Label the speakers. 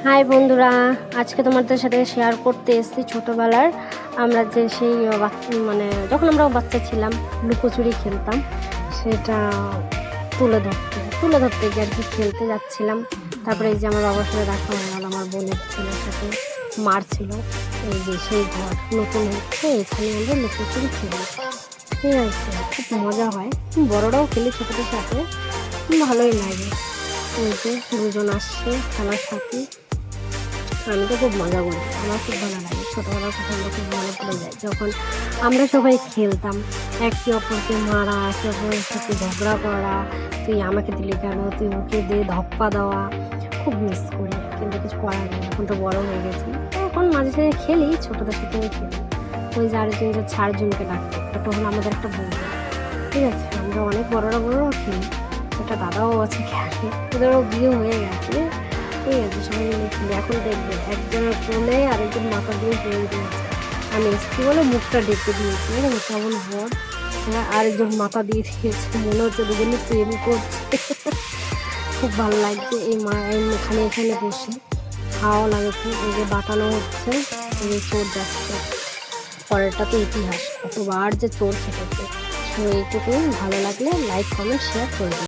Speaker 1: High বন্ধুরা, আজকে তোমাদের সাথে শেয়ার করতে এসেছি ছোটোবেলার আমরা যে সেই যখন আমরা বাচ্চা ছিলাম লুকোচুরি খেলতাম সেটা তুলে ধরতে গিয়ে আর কি খেলতে যাচ্ছিলাম। তারপরে এই যে আমার বাবার সাথে দেখা হয়ে গেল, আমার বোনের ছেলের সাথে মারছিল। এই যে সেই ঘর নতুন হচ্ছে, এখানে আমরা লুকোচুরি খেলি। ঠিক আছে, খুব মজা হয়, বড়রাও খেলি ছোটোদের সাথে, ভালোই লাগে। এই যে দুজন আসছে খেলার সাথে, আমি তো খুব মজা করি, আমার খুব ভালো লাগে। ছোটোবেলার কথা আমরা খুব মনে পড়ে যায় যখন আমরা সবাই খেলতাম, একে অপরকে মারা, একে অপরের সাথে ঝগড়া করা, তুই আমাকে দিলি কেন, তুই ওকে দিয়ে ধপ্পা দেওয়া। খুব মিস করি, কিন্তু কিছু করার নেই, এখন তো বড় হয়ে গেছি। এখন মাঝে সাঝে খেলি, ছোটোদের সাথে খেলি। ওই যে আরেকজন যে চারজনকে ডাকতো, ওটা হলো আমাদের একটা বন্ধু। ঠিক আছে, আমরা অনেক বড়রাও খেলি, একটা দাদাও আছে খেলে, ওদেরও বিয়ে হয়ে গেছে। ঠিক আছে, সবাই মিলে খেলি। এখন দেখবে একজনের কোলে আরেকজন মাথা দিয়ে শুয়ে দিয়েছে, আমি এসছি বলে মুখটা ডেকে দিয়েছি, কেমন বর। আরেকজন মাথা দিয়ে দিয়েছে, মনে হচ্ছে দুজনে প্রেম করছে। খুব ভালো লাগছে এখানে বসে, খাওয়া লাগে খুব। এই যে বাটানো হচ্ছে, এই যে চোর যাচ্ছে, পরেরটা তো ইতিহাস, কতবার যে চোর খেটেছে। তো এইটুকুই, ভালো লাগলে লাইক কমেন্ট শেয়ার করে দিন।